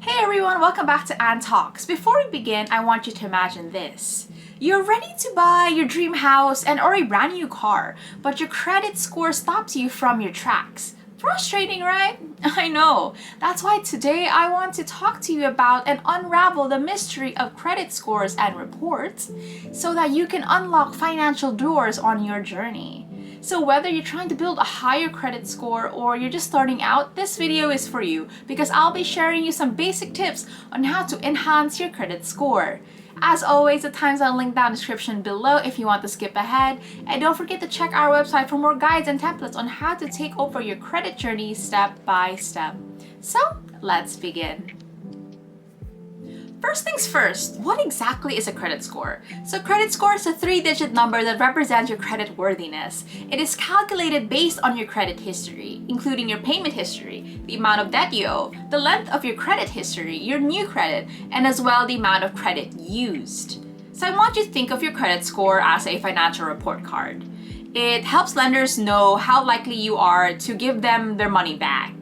Hey everyone, welcome back to Ann Talks. Before we begin, I want you to imagine this. You're ready to buy your dream house or a brand new car, but your credit score stops you from your tracks. Frustrating, right? I know. That's why today I want to talk to you about and unravel the mystery of credit scores and reports so that you can unlock financial doors on your journey. So whether you're trying to build a higher credit score or you're just starting out, this video is for you because I'll be sharing you some basic tips on how to enhance your credit score. As always, the times I'll link down in the description below if you want to skip ahead. And don't forget to check our website for more guides and templates on how to take over your credit journey step by step. So let's begin. First things first, what exactly is a credit score? So credit score is a 3-digit number that represents your credit worthiness. It is calculated based on your credit history, including your payment history, the amount of debt you owe, the length of your credit history, your new credit, and as well the amount of credit used. So I want you to think of your credit score as a financial report card. It helps lenders know how likely you are to give them their money back.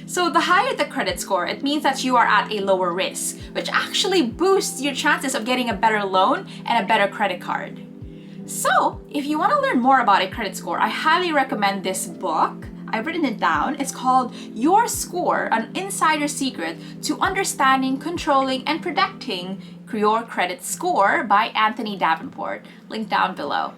So the higher the credit score, it means that you are at a lower risk, which actually boosts your chances of getting a better loan and a better credit card. So if you want to learn more about a credit score, I highly recommend this book. I've written it down. It's called Your Score, an Insider Secret to Understanding, Controlling, and Protecting Your Credit Score by Anthony Davenport, linked down below.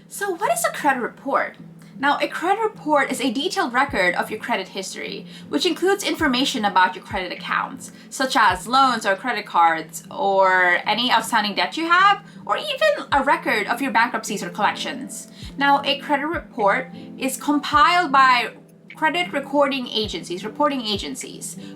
So what is a credit report? Now, a credit report is a detailed record of your credit history, which includes information about your credit accounts, such as loans or credit cards, or any outstanding debt you have, or even a record of your bankruptcies or collections. Now, a credit report is compiled by credit reporting agencies,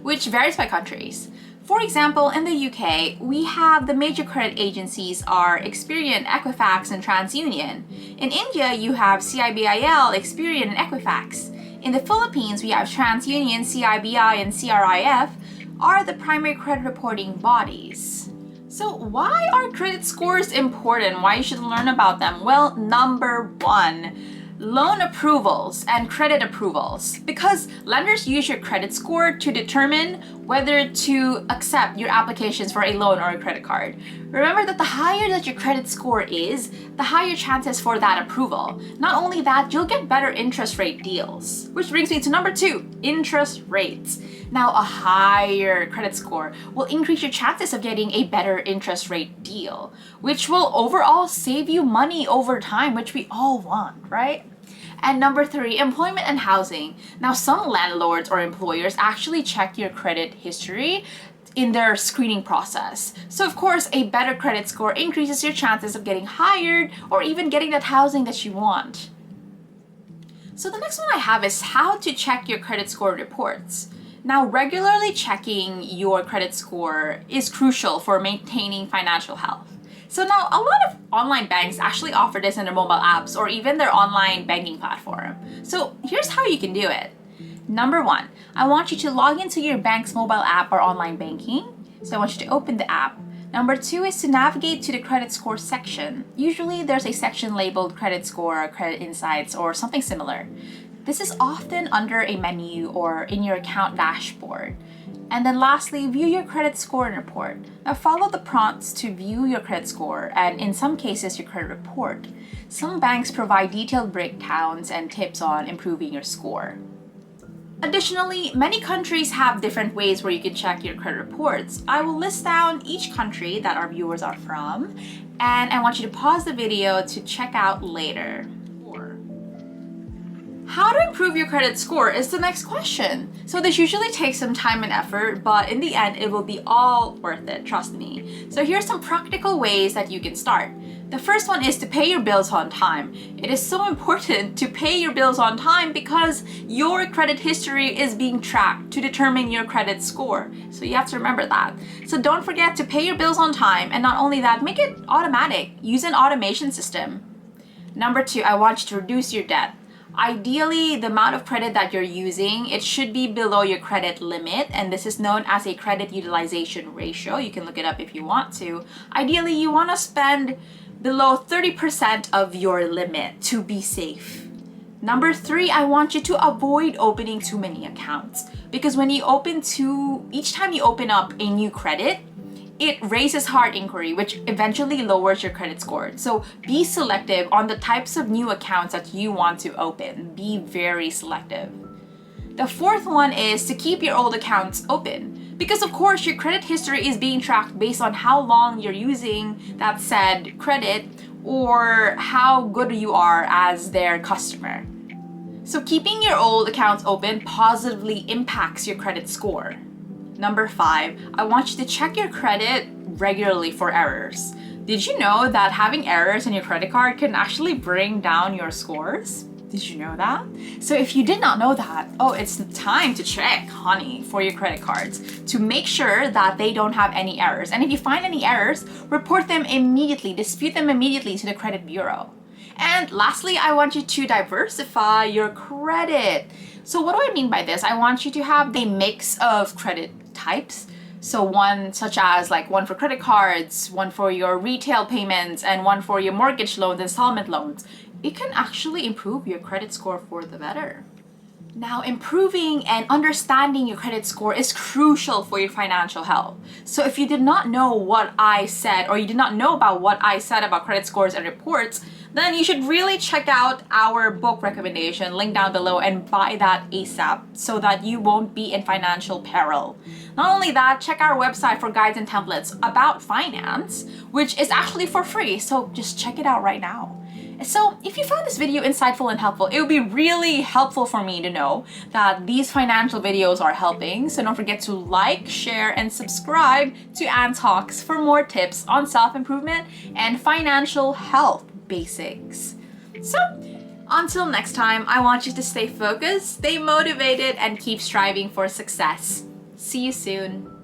which varies by countries. For example, in the UK, we have the major credit agencies are Experian, Equifax, and TransUnion. In India, you have CIBIL, Experian, and Equifax. In the Philippines, we have TransUnion, CIBI, and CRIF are the primary credit reporting bodies. So why are credit scores important? Why you should learn about them? Well, number one, loan approvals and credit approvals, because lenders use your credit score to determine whether to accept your applications for a loan or a credit card. Remember that the higher that your credit score is, the higher chances for that approval. Not only that, you'll get better interest rate deals. Which brings me to number 2, interest rates. Now, a higher credit score will increase your chances of getting a better interest rate deal, which will overall save you money over time, which we all want, right? And number 3, employment and housing. Now, some landlords or employers actually check your credit history in their screening process. So of course, a better credit score increases your chances of getting hired or even getting that housing that you want. So the next one I have is how to check your credit score reports. Now, regularly checking your credit score is crucial for maintaining financial health. So now, a lot of online banks actually offer this in their mobile apps or even their online banking platform. So here's how you can do it. Number 1, I want you to log into your bank's mobile app or online banking. So I want you to open the app. Number 2 is to navigate to the credit score section. Usually there's a section labeled credit score, credit insights, or something similar. This is often under a menu or in your account dashboard. And then lastly, view your credit score and report. Now follow the prompts to view your credit score and in some cases your credit report. Some banks provide detailed breakdowns and tips on improving your score. Additionally, many countries have different ways where you can check your credit reports. I will list down each country that our viewers are from, and I want you to pause the video to check out later. How to improve your credit score is the next question. So this usually takes some time and effort, but in the end, it will be all worth it, trust me. So here's some practical ways that you can start. The first one is to pay your bills on time. It is so important to pay your bills on time because your credit history is being tracked to determine your credit score. So you have to remember that. So don't forget to pay your bills on time, and not only that, make it automatic. Use an automation system. Number 2, I want you to reduce your debt. Ideally, the amount of credit that you're using, it should be below your credit limit, and this is known as a credit utilization ratio. You can look it up if you want to. Ideally, you want to spend below 30% of your limit to be safe. Number 3, I want you to avoid opening too many accounts. because each time you open up a new credit, it raises hard inquiry, which eventually lowers your credit score. So be selective on the types of new accounts that you want to open. Be very selective. The fourth one is to keep your old accounts open, because of course your credit history is being tracked based on how long you're using that said credit or how good you are as their customer. So keeping your old accounts open positively impacts your credit score. Number 5, I want you to check your credit regularly for errors. Did you know that having errors in your credit card can actually bring down your scores? Did you know that? So if you did not know that, it's time to check, honey, for your credit cards to make sure that they don't have any errors. And if you find any errors, report them immediately, dispute them immediately to the credit bureau. And lastly, I want you to diversify your credit. So what do I mean by this? I want you to have a mix of credit types. So one such as one for credit cards, one for your retail payments, and one for your mortgage loans, installment loans. It can actually improve your credit score for the better. Now, improving and understanding your credit score is crucial for your financial health. So if you did not know what I said, or you did not know about what I said about credit scores and reports, then you should really check out our book recommendation, link down below, and buy that ASAP so that you won't be in financial peril. Not only that, check our website for guides and templates about finance, which is actually for free, so just check it out right now. So if you found this video insightful and helpful, it would be really helpful for me to know that these financial videos are helping. So don't forget to like, share, and subscribe to Ann Talks for more tips on self-improvement and financial health basics. So until next time, I want you to stay focused, stay motivated, and keep striving for success. See you soon.